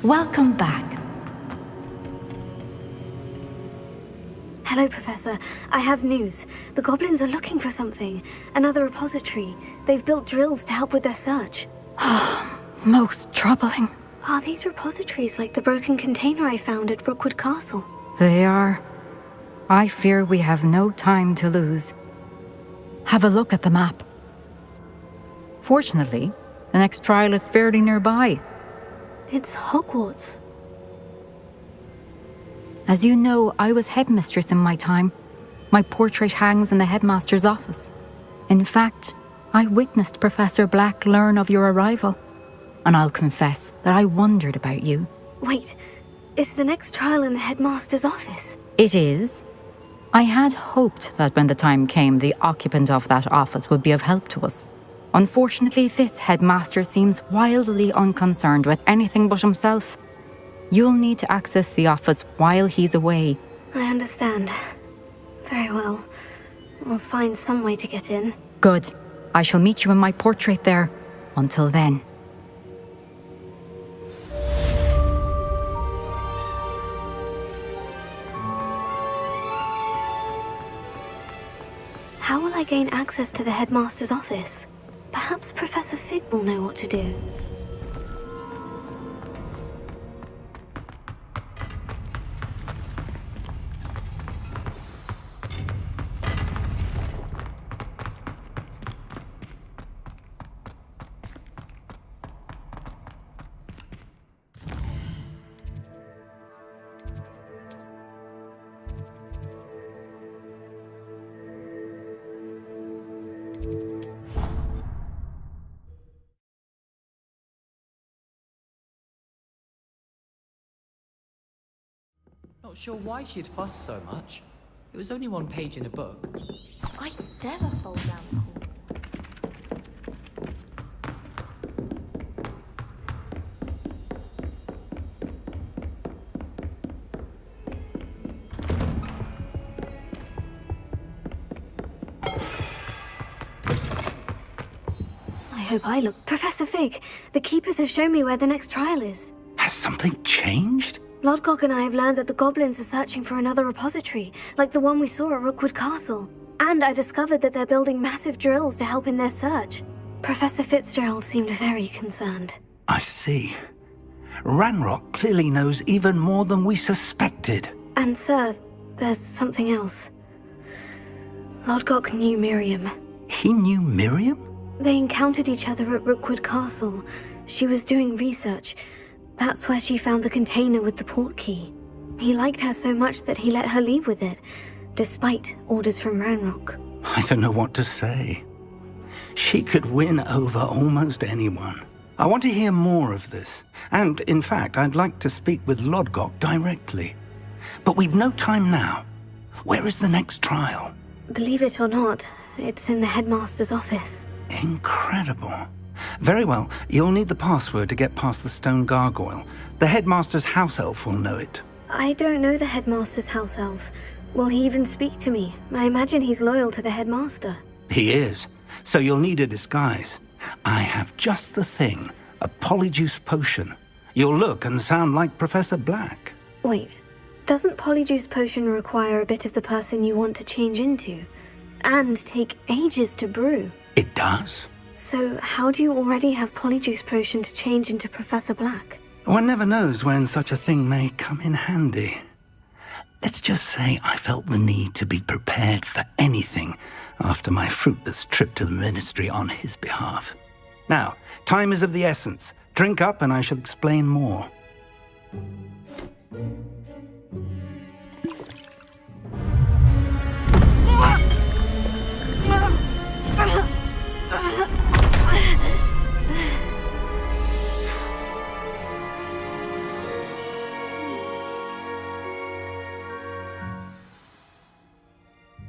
Welcome back. Hello, Professor. I have news. The goblins are looking for something. Another repository. They've built drills to help with their search. Most troubling. Are these repositories like the broken container I found at Rookwood Castle? They are. I fear we have no time to lose. Have a look at the map. Fortunately, the next trial is fairly nearby. It's Hogwarts. As you know, I was headmistress in my time. My portrait hangs in the headmaster's office. In fact, I witnessed Professor Black learn of your arrival. And I'll confess that I wondered about you. Wait, is the next trial in the headmaster's office? It is. I had hoped that when the time came, the occupant of that office would be of help to us. Unfortunately, this headmaster seems wildly unconcerned with anything but himself. You'll need to access the office while he's away. I understand. Very well. We'll find some way to get in. Good. I shall meet you in my portrait there. Until then. How will I gain access to the headmaster's office? Perhaps Professor Fig will know what to do. Not sure why she'd fuss so much. It was only one page in a book. I never fall down the hall. I hope I look. Professor Fig, the keepers have shown me where the next trial is. Has something changed? Lodgok and I have learned that the goblins are searching for another repository, like the one we saw at Rookwood Castle. And I discovered that they're building massive drills to help in their search. Professor Fitzgerald seemed very concerned. I see. Ranrock clearly knows even more than we suspected. And sir, there's something else. Lodgok knew Miriam. He knew Miriam? They encountered each other at Rookwood Castle. She was doing research. That's where she found the container with the port key. He liked her so much that he let her leave with it, despite orders from Ranrock. I don't know what to say. She could win over almost anyone. I want to hear more of this. And, in fact, I'd like to speak with Lodgok directly. But we've no time now. Where is the next trial? Believe it or not, it's in the headmaster's office. Incredible. Very well, you'll need the password to get past the stone gargoyle. The headmaster's house elf will know it. I don't know the headmaster's house elf. Will he even speak to me? I imagine he's loyal to the headmaster. He is, so you'll need a disguise. I have just the thing, a Polyjuice potion. You'll look and sound like Professor Black. Wait, doesn't Polyjuice potion require a bit of the person you want to change into? And take ages to brew? It does. So how do you already have Polyjuice potion to change into Professor Black? One never knows when such a thing may come in handy. Let's just say I felt the need to be prepared for anything after my fruitless trip to the ministry on his behalf. Now, time is of the essence. Drink up and I shall explain more.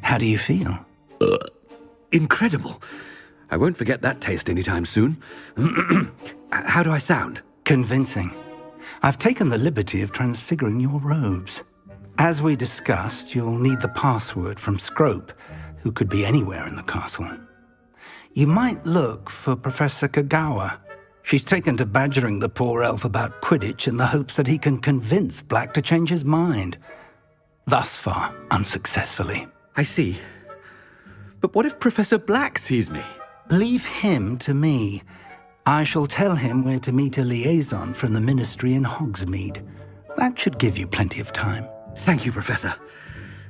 How do you feel? Incredible. I won't forget that taste anytime soon. How do I sound? Convincing. I've taken the liberty of transfiguring your robes. As we discussed, you'll need the password from Scrope, who could be anywhere in the castle. You might look for Professor Kagawa. She's taken to badgering the poor elf about Quidditch in the hopes that he can convince Black to change his mind. Thus far, unsuccessfully. I see. But what if Professor Black sees me? Leave him to me. I shall tell him where to meet a liaison from the Ministry in Hogsmeade. That should give you plenty of time. Thank you, Professor.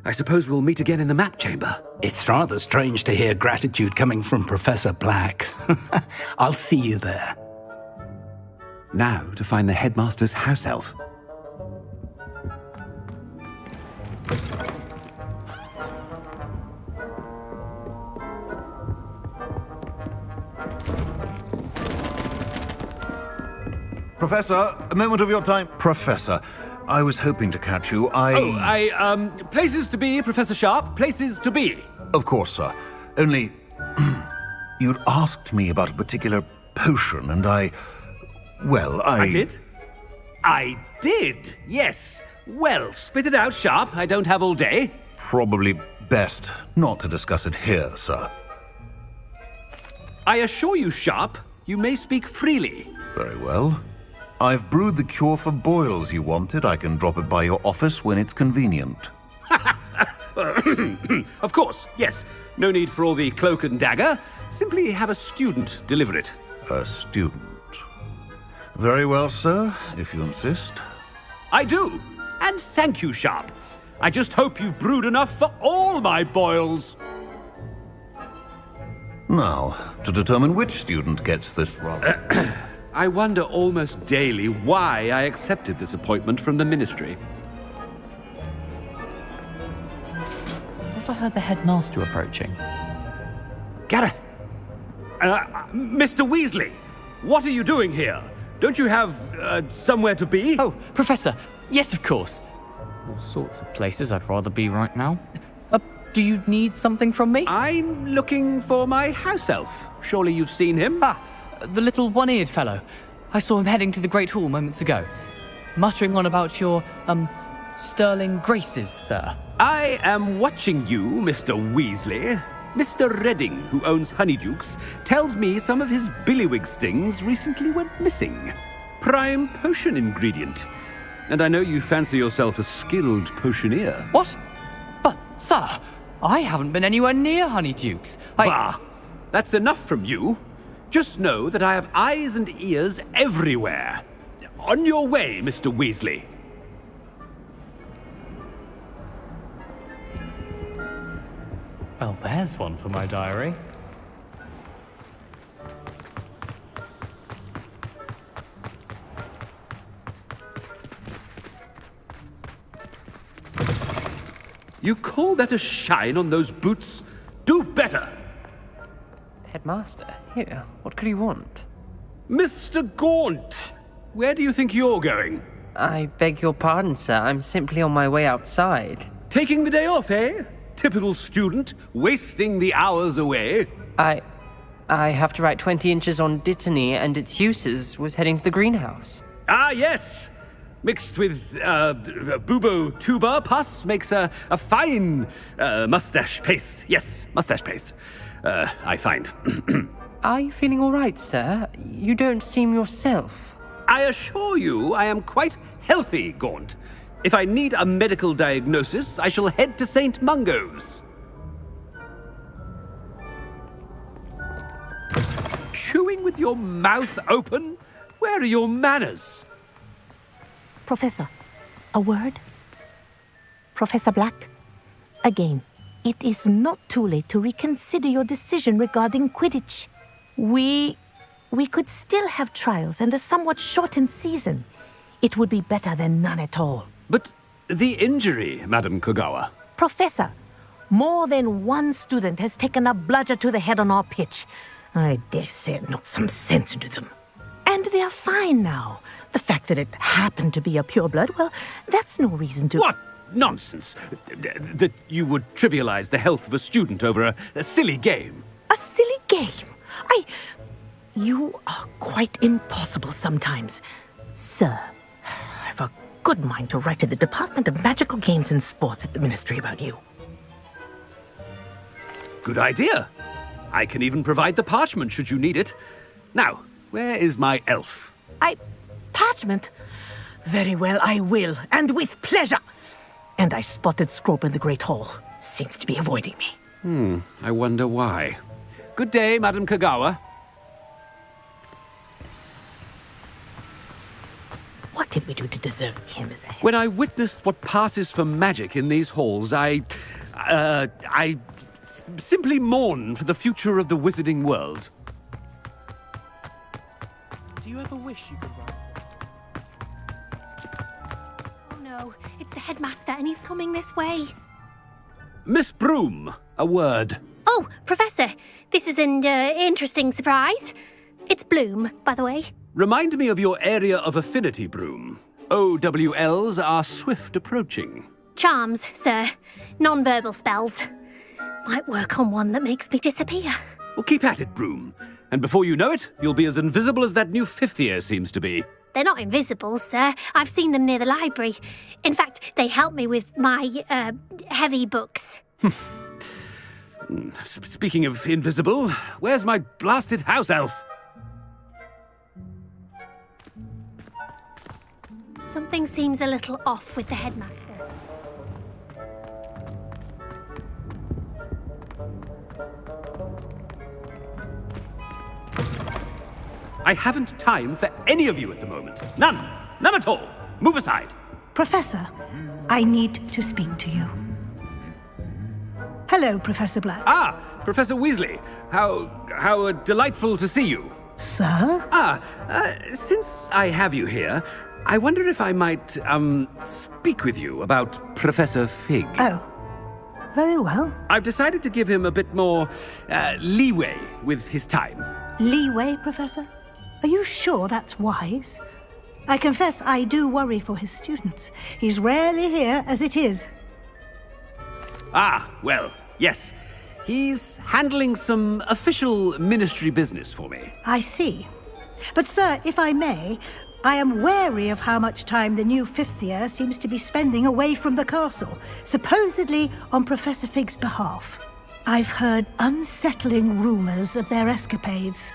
I suppose we'll meet again in the map chamber. It's rather strange to hear gratitude coming from Professor Black. I'll see you there. Now to find the headmaster's house elf. Professor, a moment of your time. Professor, I was hoping to catch you. Places to be, Professor Sharp. Places to be. Of course, sir. Only, you'd asked me about a particular potion, and I did? I did, yes. Well, spit it out, Sharp. I don't have all day. Probably best not to discuss it here, sir. I assure you, Sharp, you may speak freely. Very well. I've brewed the cure for boils you wanted. I can drop it by your office when it's convenient. Of course, yes. No need for all the cloak and dagger. Simply have a student deliver it. A student. Very well, sir, if you insist. I do. And thank you, Sharp. I just hope you've brewed enough for all my boils. Now, to determine which student gets this rather... I wonder almost daily why I accepted this appointment from the Ministry. I thought I heard the headmaster approaching. Gareth! Mr. Weasley! What are you doing here? Don't you have, somewhere to be? Oh, Professor! Yes, of course. All sorts of places I'd rather be right now. Do you need something from me? I'm looking for my house elf. Surely you've seen him? Ah, the little one-eared fellow. I saw him heading to the Great Hall moments ago, muttering on about your, sterling graces, sir. I am watching you, Mr. Weasley. Mr. Redding, who owns Honeydukes, tells me some of his billywig stings recently went missing. Prime potion ingredient. And I know you fancy yourself a skilled potioneer. What? But, sir, I haven't been anywhere near Honeydukes. Bah! That's enough from you. Just know that I have eyes and ears everywhere. On your way, Mr. Weasley. Well, there's one for my diary. You call that a shine on those boots? Do better! Headmaster, here, what could you want? Mr. Gaunt, where do you think you're going? I beg your pardon, sir. I'm simply on my way outside. Taking the day off, eh? Typical student, wasting the hours away. I have to write 20 inches on Dittany and its uses. Was heading to the greenhouse. Ah, yes! Mixed with, bubo tuber pus makes a fine, mustache paste. Yes, mustache paste. I find. Are you feeling all right, sir? You don't seem yourself. I assure you I am quite healthy, Gaunt. If I need a medical diagnosis, I shall head to St. Mungo's. Chewing with your mouth open? Where are your manners? Professor, a word? Professor Black, again, it is not too late to reconsider your decision regarding Quidditch. We could still have trials and a somewhat shortened season. It would be better than none at all. But the injury, Madam Kogawa. Professor, more than one student has taken a bludger to the head on our pitch. I dare say it knocked some sense into them. And they're fine now. The fact that it happened to be a pureblood, well, that's no reason to... What nonsense! That you would trivialize the health of a student over a silly game. A silly game? You are quite impossible sometimes. Sir, I've a good mind to write to the Department of Magical Games and Sports at the Ministry about you. Good idea. I can even provide the parchment should you need it. Now, Where is my elf? Parchment? Very well, I will, and with pleasure. And I spotted Scrope in the Great Hall. Seems to be avoiding me. I wonder why. Good day, Madam Kagawa. What did we do to deserve him as a... When I witness what passes for magic in these halls, I simply mourn for the future of the wizarding world. Do you ever wish you could write? Oh no, it's the headmaster and he's coming this way. Miss Broom, a word. Oh, Professor, this is an interesting surprise. It's Bloom, by the way. Remind me of your area of affinity, Broom. OWLs are swift approaching. Charms, sir. Non-verbal spells. Might work on one that makes me disappear. Well, keep at it, Broom. And before you know it, you'll be as invisible as that new fifth year seems to be. They're not invisible, sir. I've seen them near the library. In fact, they help me with my, heavy books. Speaking of invisible, where's my blasted house elf? Something seems a little off with the headmaster. I haven't time for any of you at the moment. None. None at all. Move aside. Professor, I need to speak to you. Hello, Professor Black. Ah, Professor Weasley. How delightful to see you. Sir? Since I have you here, I wonder if I might, speak with you about Professor Fig. Oh, very well. I've decided to give him a bit more, leeway with his time. Leeway, Professor? Are you sure that's wise? I confess I do worry for his students. He's rarely here as it is. Ah, well, yes. He's handling some official ministry business for me. I see. But, sir, if I may, I am wary of how much time the new fifth year seems to be spending away from the castle, supposedly on Professor Fig's behalf. I've heard unsettling rumors of their escapades.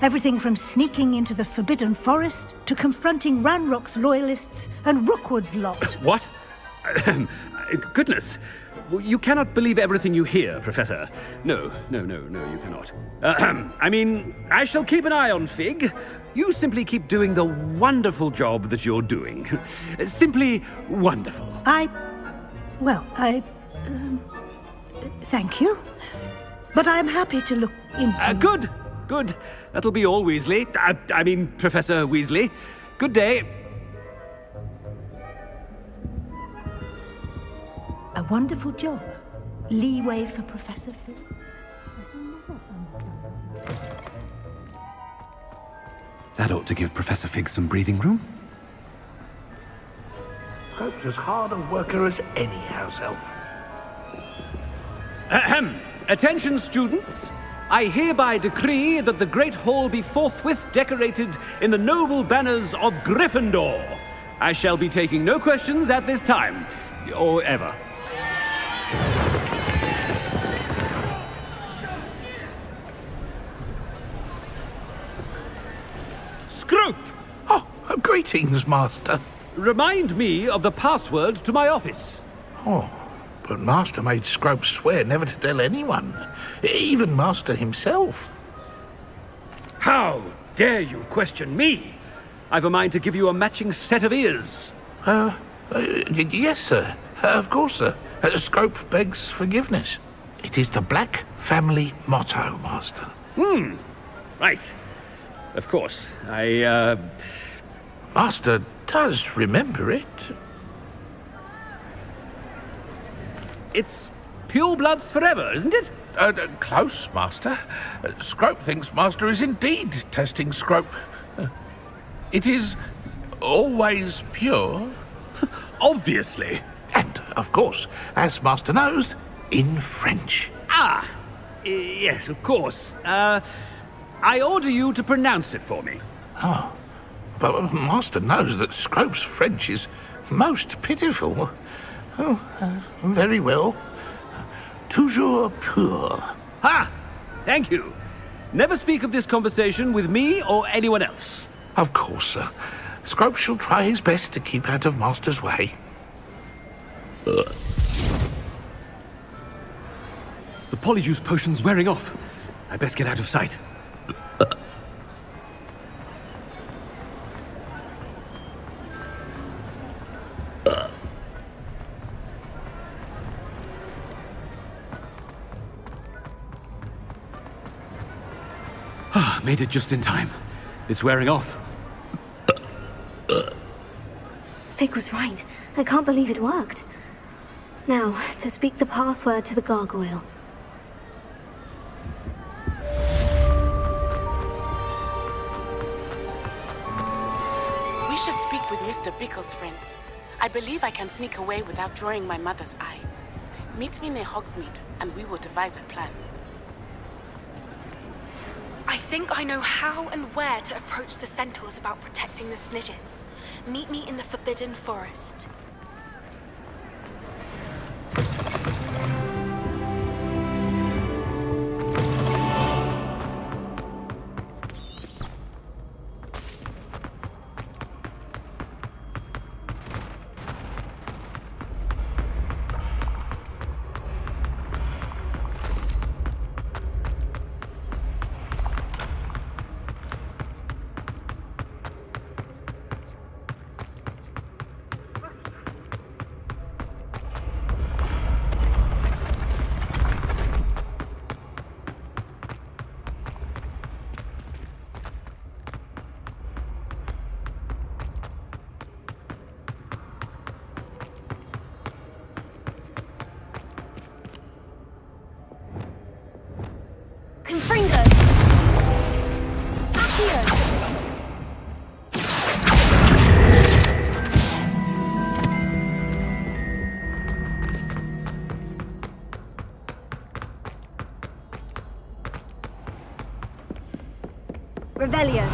Everything from sneaking into the Forbidden Forest to confronting Ranrock's loyalists and Rookwood's lot. What? Goodness. You cannot believe everything you hear, Professor. No, you cannot. I mean, I shall keep an eye on Fig. You simply keep doing the wonderful job that you're doing. Simply wonderful. Thank you. But I'm happy to look into... Good. That'll be all, Weasley. I mean, Professor Weasley. Good day. A wonderful job. Leeway for Professor Fig. That ought to give Professor Fig some breathing room. Scrope's as hard a worker as any house elf. Ahem. Attention, students. I hereby decree that the Great Hall be forthwith decorated in the noble banners of Gryffindor. I shall be taking no questions at this time, or ever. Scrope! Oh, greetings, Master. Remind me of the password to my office. Oh, but Master made Scrope swear never to tell anyone, even Master himself. How dare you question me? I've a mind to give you a matching set of ears. Yes, sir. Of course, sir. Scrope begs forgiveness. It is the Black family motto, Master. Right. Of course. Master does remember it. It's pure bloods forever, isn't it? Close, Master. Scrope thinks Master is indeed testing Scrope. It is always pure. Obviously. And, of course, as Master knows, in French. Yes, of course. I order you to pronounce it for me. Oh, but Master knows that Scrope's French is most pitiful. Oh, very well. Toujours pur. Ha! Thank you. Never speak of this conversation with me or anyone else. Of course, sir. Scrope shall try his best to keep out of Master's way. The Polyjuice potion's wearing off. I best get out of sight. Made it just in time. It's wearing off. Fig was right. I can't believe it worked. Now, to speak the password to the gargoyle. We should speak with Mr. Bickle's friends. I believe I can sneak away without drawing my mother's eye. Meet me near Hogsmeade, and we will devise a plan. I think I know how and where to approach the centaurs about protecting the Snidgets. Meet me in the Forbidden Forest. Revelio.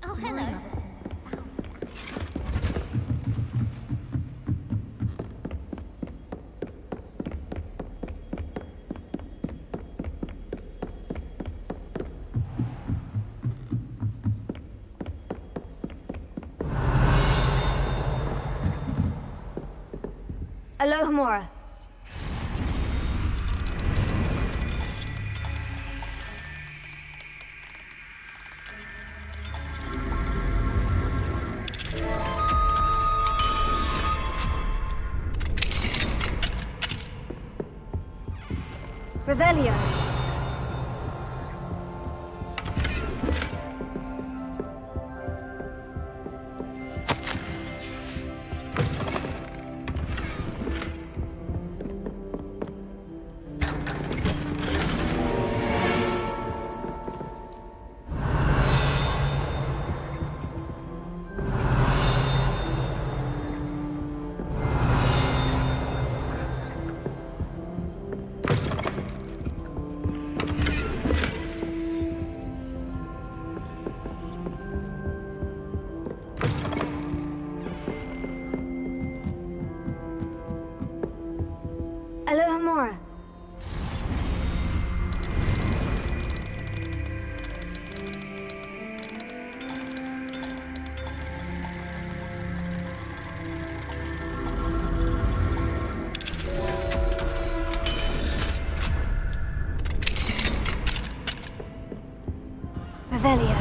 Oh, hello. Alohomora. Revelio. Alohomora. Revelio.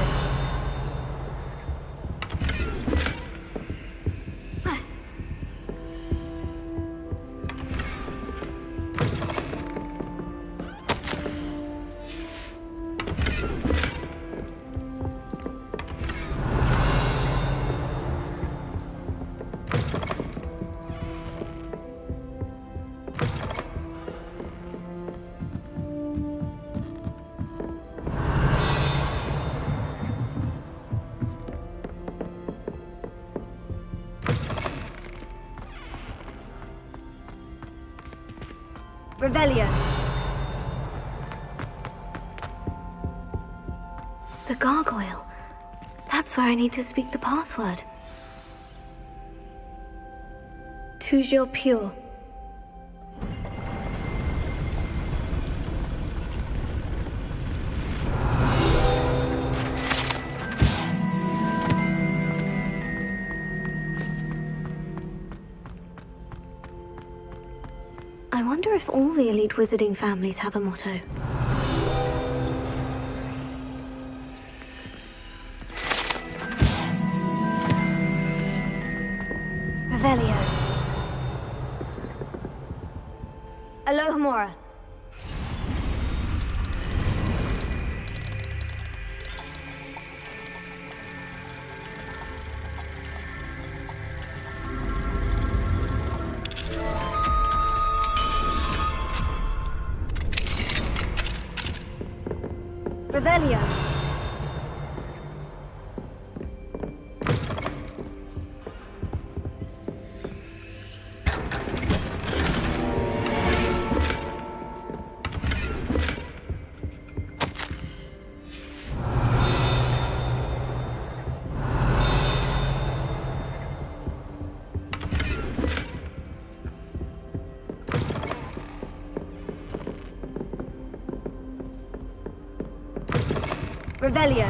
Revelio. The gargoyle. That's where I need to speak the password. toujours pure. I wonder if all the elite wizarding families have a motto. Revelio. Alohomora. Revelio. Revelio.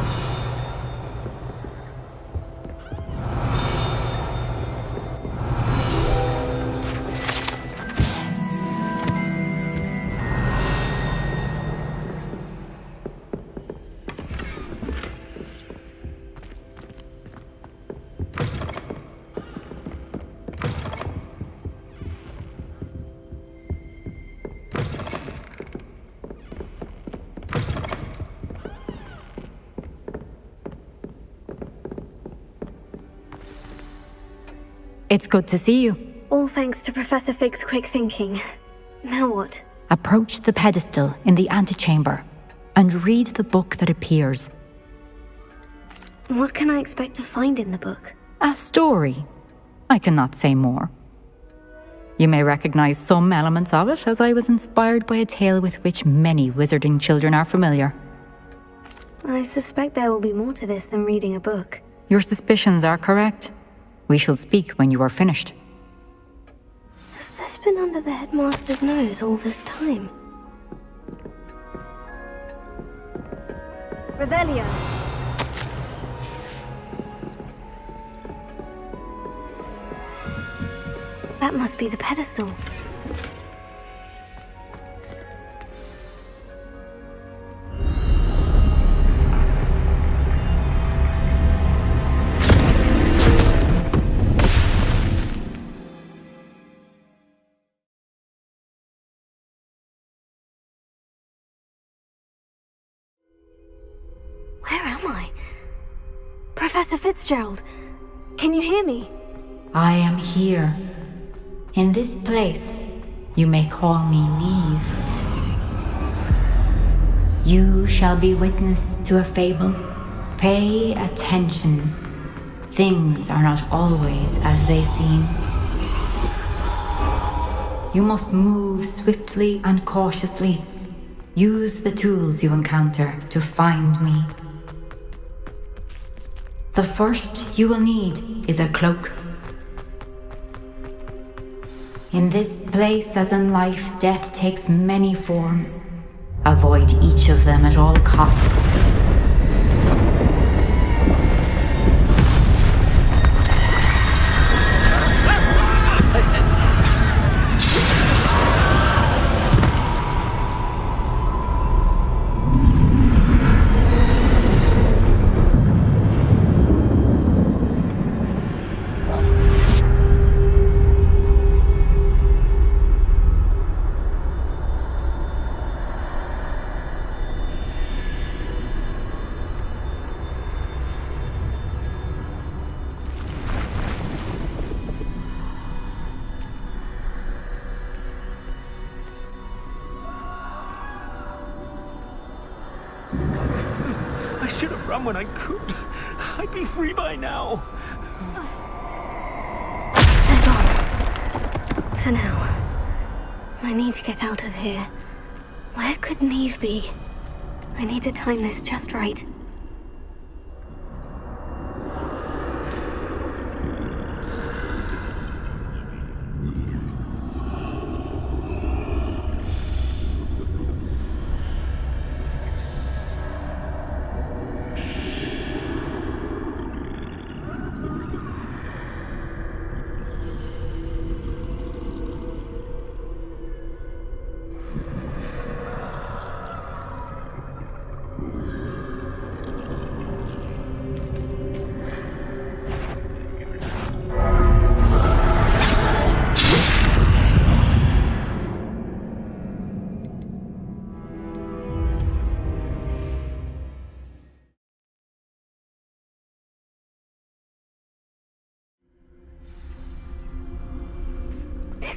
It's good to see you. All thanks to Professor Fig's quick thinking. Now what? Approach the pedestal in the antechamber and read the book that appears. What can I expect to find in the book? A story. I cannot say more. You may recognize some elements of it, as I was inspired by a tale with which many wizarding children are familiar. I suspect there will be more to this than reading a book. Your suspicions are correct. We shall speak when you are finished. Has this been under the headmaster's nose all this time? Revelio. That must be the pedestal. Where am I? Professor Fitzgerald, can you hear me? I am here. In this place, you may call me Niamh. You shall be witness to a fable. Pay attention. Things are not always as they seem. You must move swiftly and cautiously. Use the tools you encounter to find me. The first you will need is a cloak. In this place, as in life, death takes many forms. Avoid each of them at all costs. When I could, I'd be free by now. They're gone. For now. I need to get out of here. Where could Niamh be? I need to time this just right.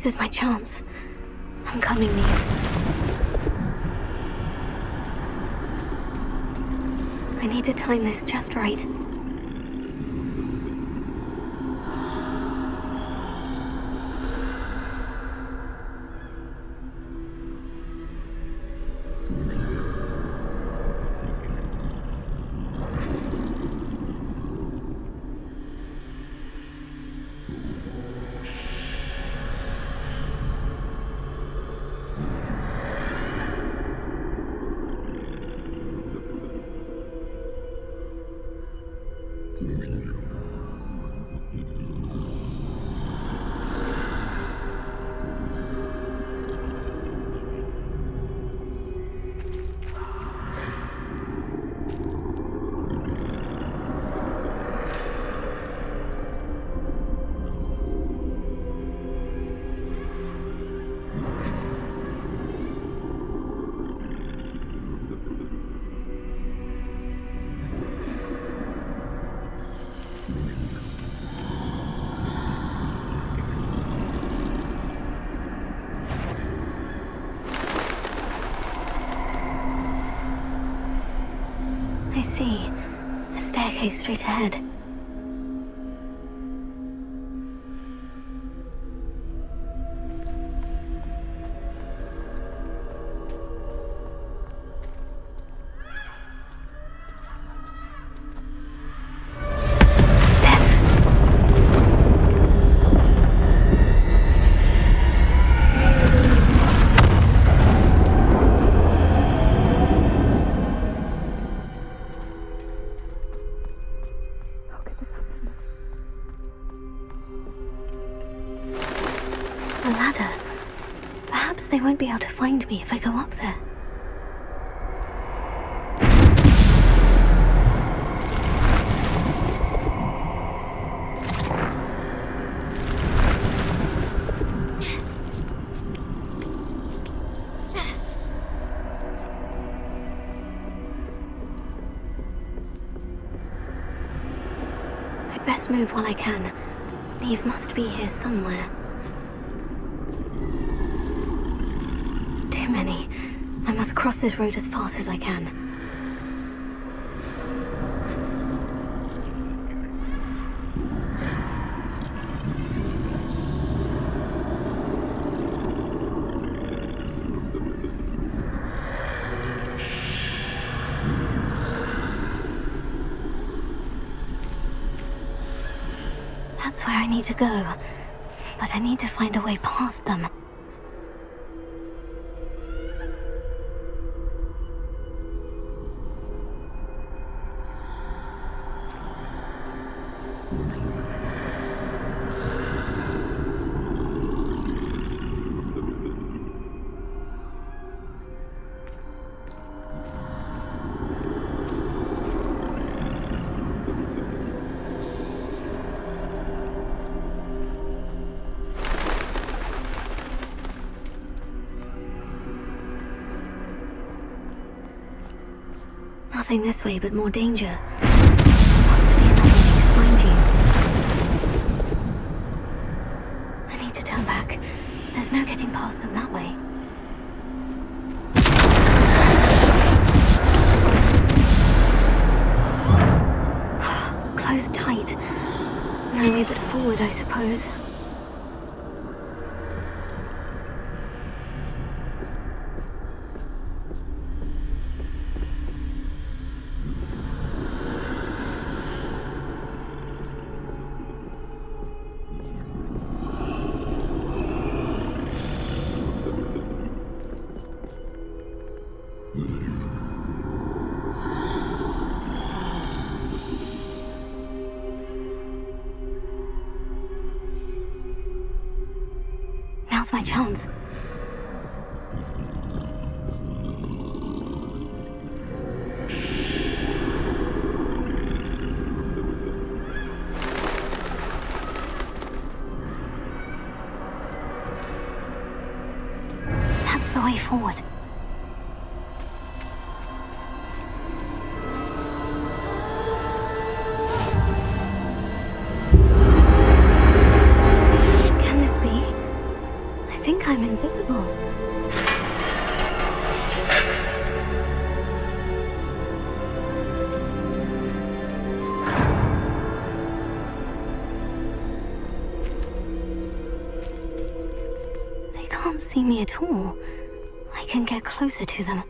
This is my chance. I'm coming, Niamh. I need to time this just right. I see. A staircase straight ahead. A ladder. Perhaps they won't be able to find me if I go up there. I'd best move while I can. Niamh must be here somewhere. Too many. I must cross this road as fast as I can. That's where I need to go, but I need to find a way past them. Nothing this way, but more danger. There must be another way to find you. I need to turn back. There's no getting past them that way. Closed tight. No way but forward, I suppose. Now's my chance. That's the way forward. invisible. They can't see me at all. I can get closer to them.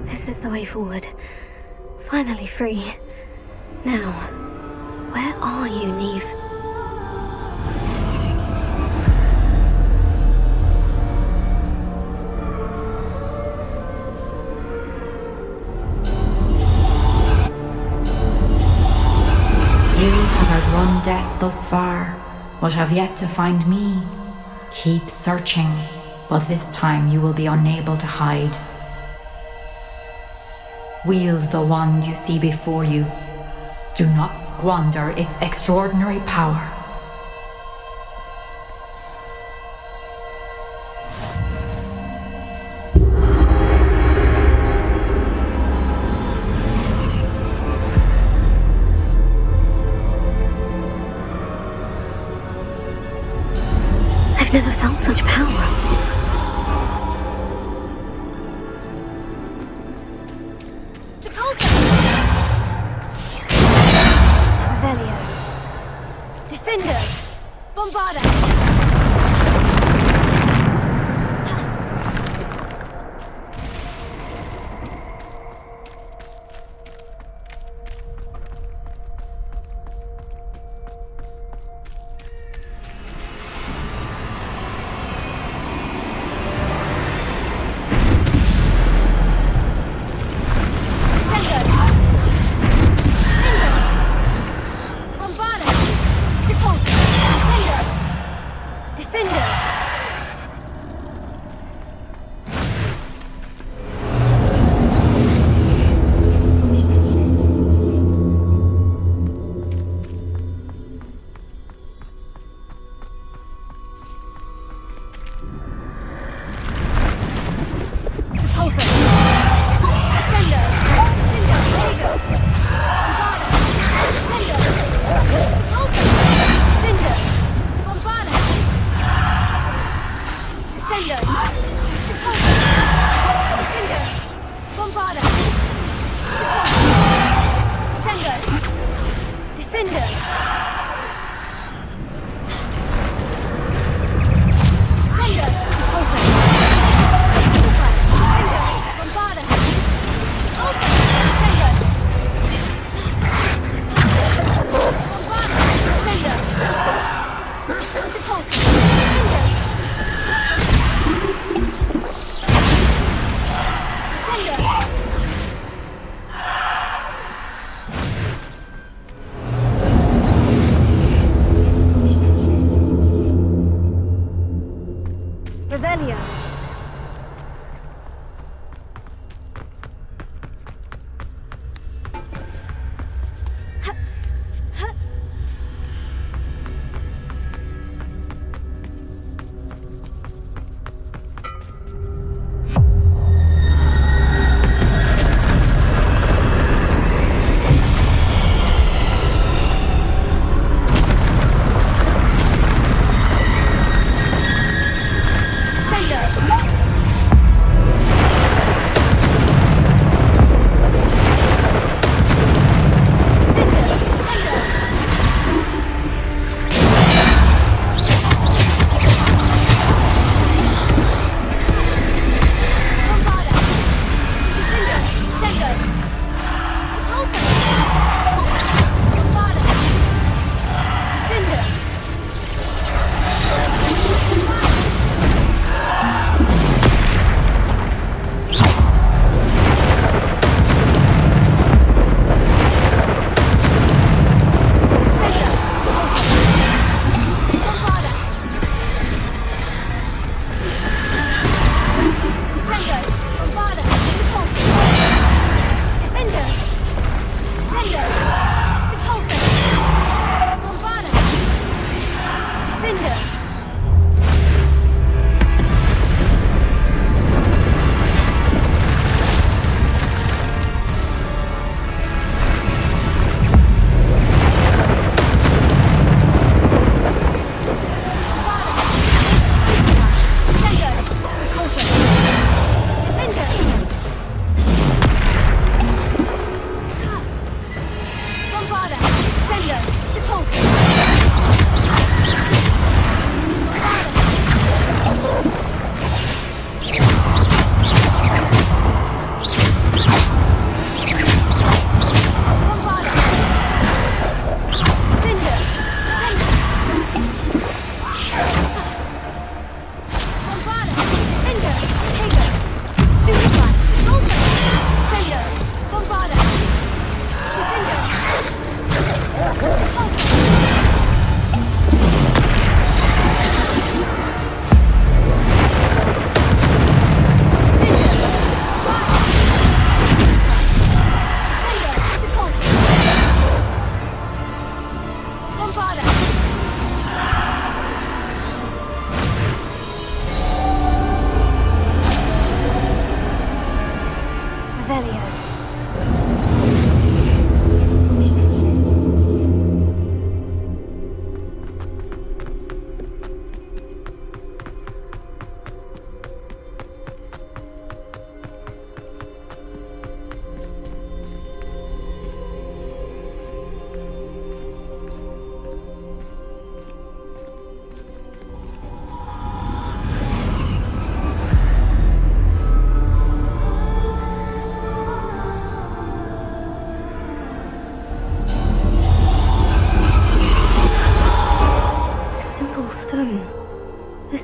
This is the way forward. Finally free. Now, where are you, Niamh? You have outrun death thus far, but have yet to find me. Keep searching, but this time you will be unable to hide. Wield the wand you see before you. Do not squander its extraordinary power. I've never felt such power.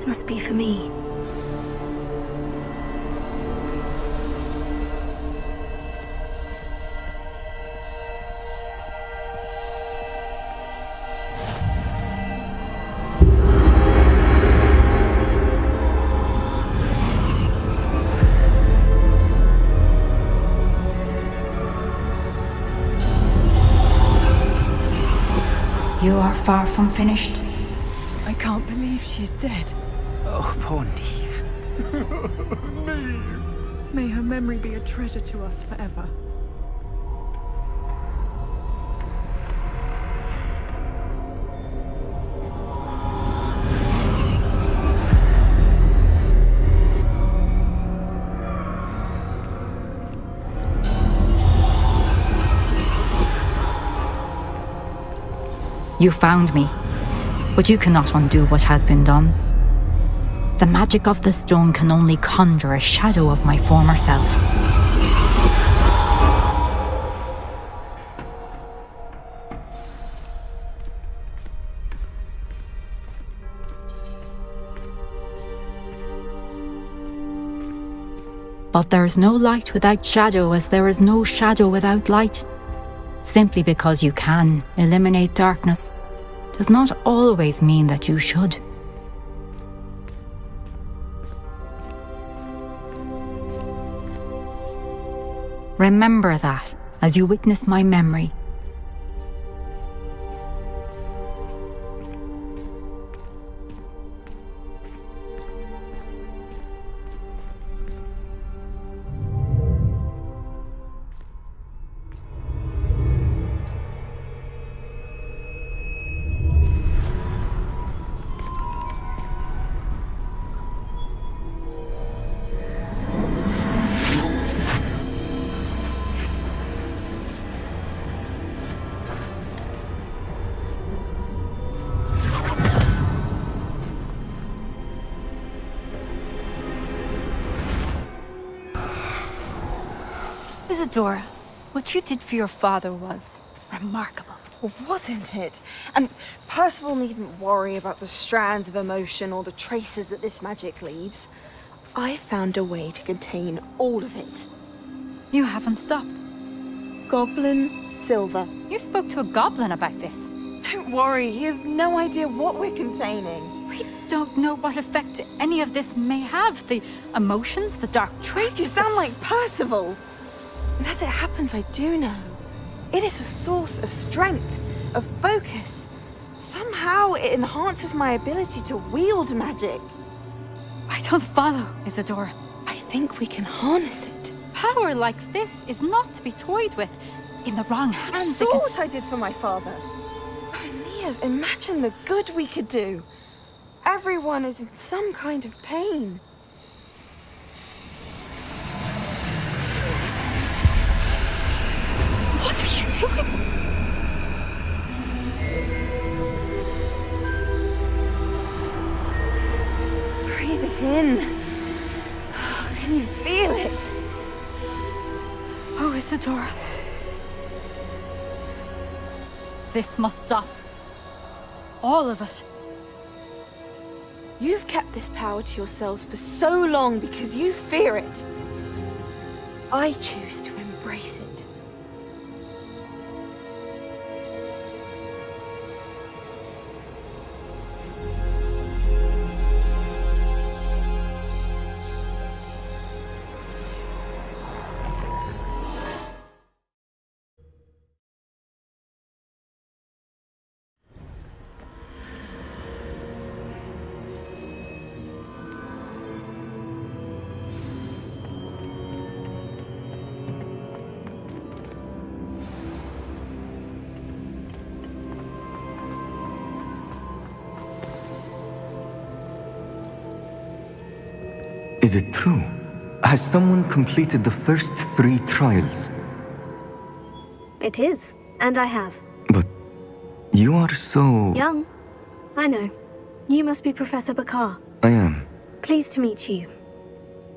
This must be for me. You are far from finished. I can't believe she's dead. Oh, poor Niamh. Niamh! May her memory be a treasure to us forever. You found me, but you cannot undo what has been done. The magic of the stone can only conjure a shadow of my former self. But there is no light without shadow, as there is no shadow without light. Simply because you can eliminate darkness does not always mean that you should. Remember that as you witness my memory. Isadora, what you did for your father was remarkable. Well, wasn't it? And Percival needn't worry about the strands of emotion or the traces that this magic leaves. I found a way to contain all of it. You haven't stopped. Goblin silver. You spoke to a goblin about this. Don't worry, he has no idea what we're containing. We don't know what effect any of this may have. The emotions, the dark traits. You sound like Percival. And as it happens, I do know. It is a source of strength, of focus. Somehow it enhances my ability to wield magic. I don't follow, Isadora. I think we can harness it. Power like this is not to be toyed with. In the wrong hands, You saw what I did for my father. Oh, Niamh, imagine the good we could do. Everyone is in some kind of pain. What are you doing? Breathe it in. Can you feel it? Oh, Isadora. This must stop. All of it. You've kept this power to yourselves for so long because you fear it. I choose to embrace it. Is it true? Has someone completed the first 3 trials? It is, and I have. But you are so... Young. I know. You must be Professor Bakar. I am. Pleased to meet you.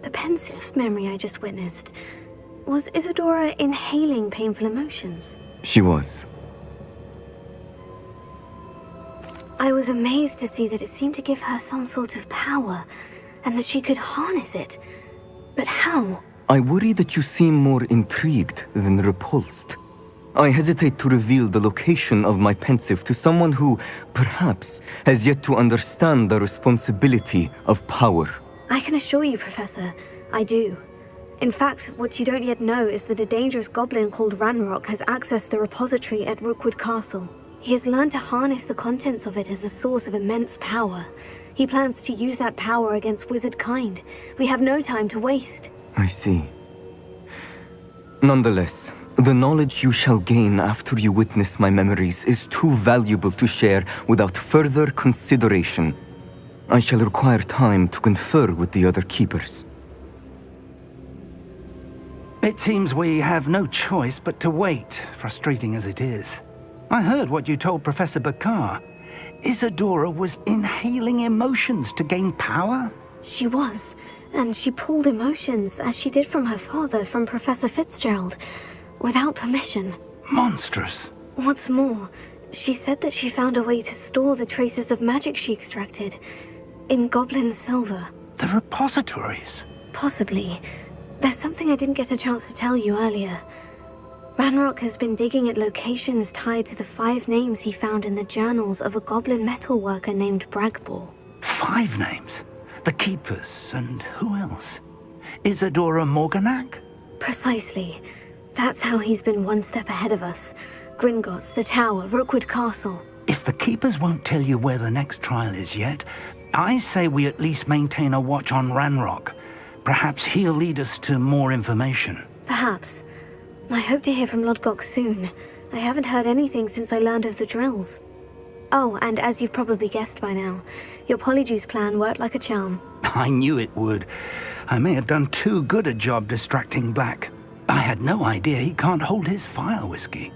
The pensive memory I just witnessed. Was Isadora inhaling painful emotions? She was. I was amazed to see that it seemed to give her some sort of power, and that she could harness it. But how? I worry that you seem more intrigued than repulsed. I hesitate to reveal the location of my pensive to someone who, perhaps, has yet to understand the responsibility of power. I can assure you, Professor, I do. In fact, what you don't yet know is that a dangerous goblin called Ranrock has accessed the repository at Rookwood Castle. He has learned to harness the contents of it as a source of immense power. He plans to use that power against wizard kind. We have no time to waste. I see. Nonetheless, the knowledge you shall gain after you witness my memories is too valuable to share without further consideration. I shall require time to confer with the other keepers. It seems we have no choice but to wait, frustrating as it is. I heard what you told Professor Bakar. Isadora was inhaling emotions to gain power? She was, and she pulled emotions, as she did from her father, from Professor Fitzgerald, without permission. Monstrous. What's more, she said that she found a way to store the traces of magic she extracted in goblin silver. The repositories? Possibly. There's something I didn't get a chance to tell you earlier. Ranrock has been digging at locations tied to the 5 names he found in the journals of a goblin metalworker named Bragbor. 5 names? The Keepers, and who else? Isadora Morganac? Precisely. That's how he's been one step ahead of us. Gringotts, the Tower, Rookwood Castle. If the Keepers won't tell you where the next trial is yet, I say we at least maintain a watch on Ranrock. Perhaps he'll lead us to more information. Perhaps. I hope to hear from Lodgok soon. I haven't heard anything since I learned of the drills. Oh, and as you've probably guessed by now, your Polyjuice plan worked like a charm. I knew it would. I may have done too good a job distracting Black. I had no idea he can't hold his fire whiskey.